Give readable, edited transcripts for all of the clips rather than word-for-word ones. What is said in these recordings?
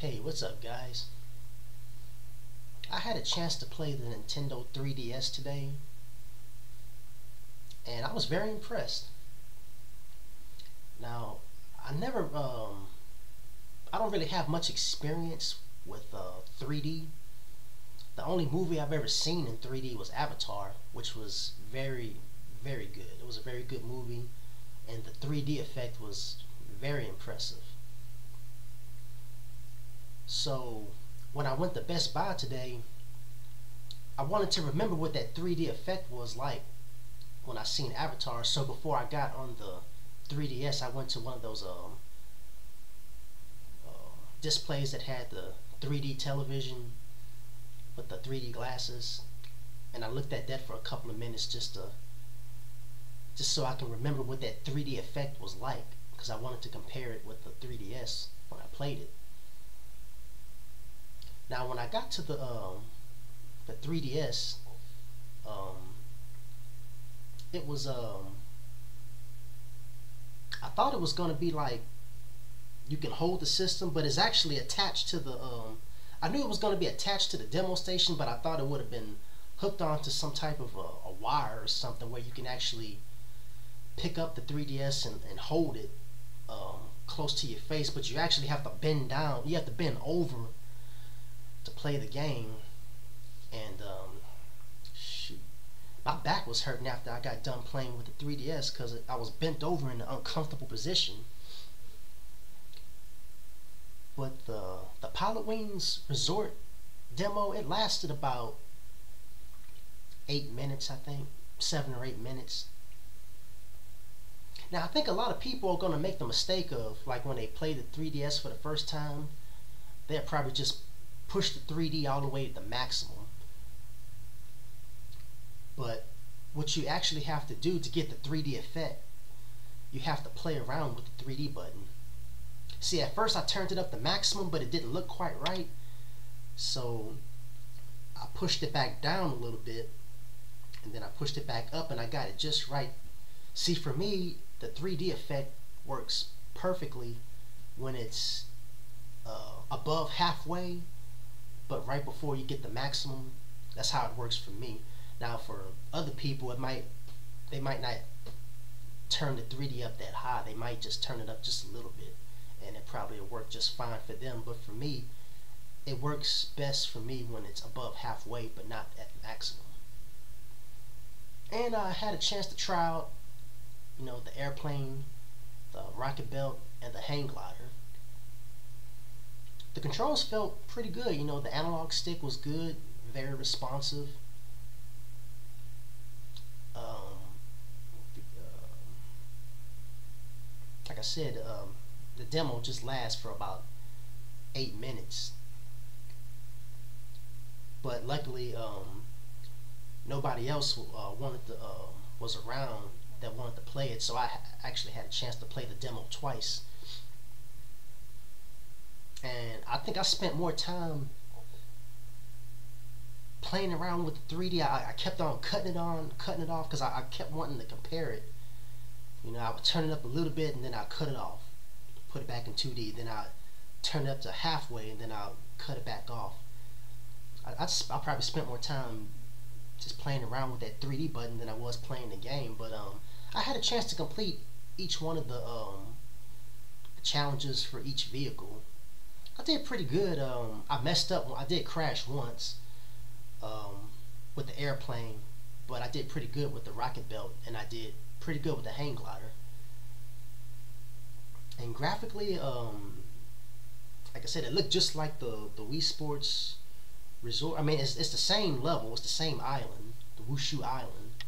Hey, what's up, guys? I had a chance to play the Nintendo 3DS today, and I was very impressed. Now, I never, I don't really have much experience with 3D. The only movie I've ever seen in 3D was Avatar, which was very, very good. It was a very good movie, and the 3D effect was very impressive. So, when I went to Best Buy today, I wanted to remember what that 3D effect was like when I seen Avatar. So before I got on the 3DS, I went to one of those displays that had the 3D television with the 3D glasses, and I looked at that for a couple of minutes just so I can remember what that 3D effect was like, because I wanted to compare it with the 3DS when I played it. Now, when I got to the 3DS, it was I thought it was gonna be like you can hold the system, but it's actually attached to the I knew it was gonna be attached to the demo station, but I thought it would have been hooked onto some type of a wire or something where you can actually pick up the 3DS and hold it close to your face, but you actually have to bend down. You have to bend over to play the game, and shoot, my back was hurting after I got done playing with the 3DS because I was bent over in an uncomfortable position. But the Pilot Wings Resort demo, it lasted about 8 minutes, I think, 7 or 8 minutes. Now, I think a lot of people are going to make the mistake of, like, when they play the 3DS for the first time, they'll probably just push the 3D all the way to the maximum. But what you actually have to do to get the 3D effect, you have to play around with the 3D button. See, at first I turned it up to maximum, but it didn't look quite right. So I pushed it back down a little bit, and then I pushed it back up, and I got it just right. See, for me, the 3D effect works perfectly when it's above halfway, but right before you get the maximum. That's how it works for me. Now, for other people, they might not turn the 3D up that high. They might just turn it up just a little bit, and it probably will work just fine for them. But for me, it works best for me when it's above halfway, but not at maximum. And I had a chance to try out, the airplane, the rocket belt, and the hang glider. The controls felt pretty good. The analog stick was good, very responsive. Like I said, the demo just lasts for about 8 minutes. But luckily, nobody else was around that wanted to play it, so I actually had a chance to play the demo twice. And I think I spent more time playing around with the 3D. I kept on cutting it off, because I kept wanting to compare it. I would turn it up a little bit, and then I'd cut it off, put it back in 2D. Then I'd turn it up to halfway, and then I'll cut it back off. I probably spent more time just playing around with that 3D button than I was playing the game. But I had a chance to complete each one of the challenges for each vehicle. I did pretty good. I messed up. I did crash once with the airplane, but I did pretty good with the rocket belt, and I did pretty good with the hang glider. And graphically, like I said, it looked just like the Wii Sports Resort. I mean, it's the same level, it's the same island, the Wushu Island.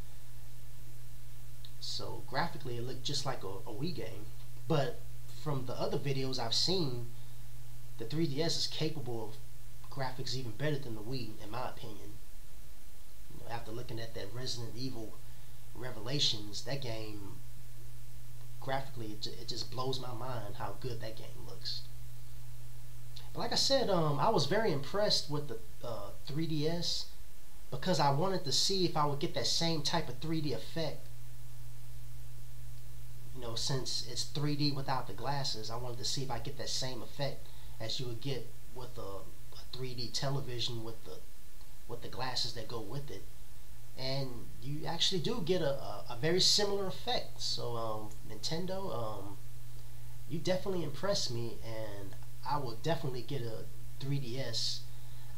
So graphically, it looked just like a Wii game. But from the other videos I've seen, the 3DS is capable of graphics even better than the Wii, in my opinion. After looking at that Resident Evil Revelations, that game, graphically, it just blows my mind how good that game looks. But like I said, I was very impressed with the 3DS, because I wanted to see if I would get that same type of 3D effect. Since it's 3D without the glasses, I wanted to see if I get that same effect as you would get with a 3D television with the glasses that go with it, and you actually do get a very similar effect. So Nintendo, you definitely impressed me, and I will definitely get a 3DS.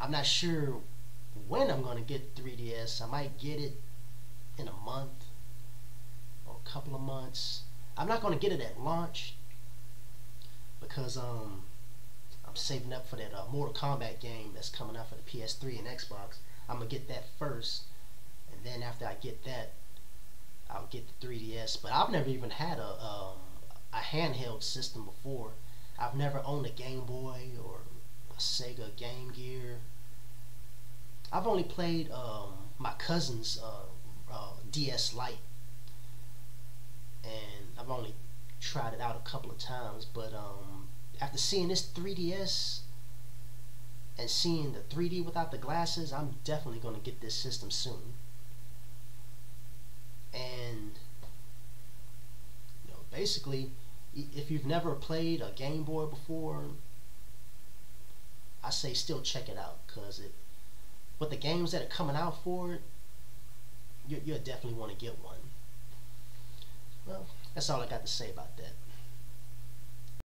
I'm not sure when I'm going to get 3DS. I might get it in a month or a couple of months. I'm not going to get it at launch because I'm saving up for that Mortal Kombat game that's coming out for the PS3 and Xbox. I'm going to get that first, and then after I get that, I'll get the 3DS. But I've never even had a handheld system before. I've never owned a Game Boy or a Sega Game Gear. I've only played my cousin's DS Lite, and I've only tried it out a couple of times. But after seeing this 3DS and seeing the 3D without the glasses, I'm definitely going to get this system soon. And basically, if you've never played a Game Boy before, I say still check it out, because with the games that are coming out for it, you'll definitely want to get one. Well, that's all I got to say about that.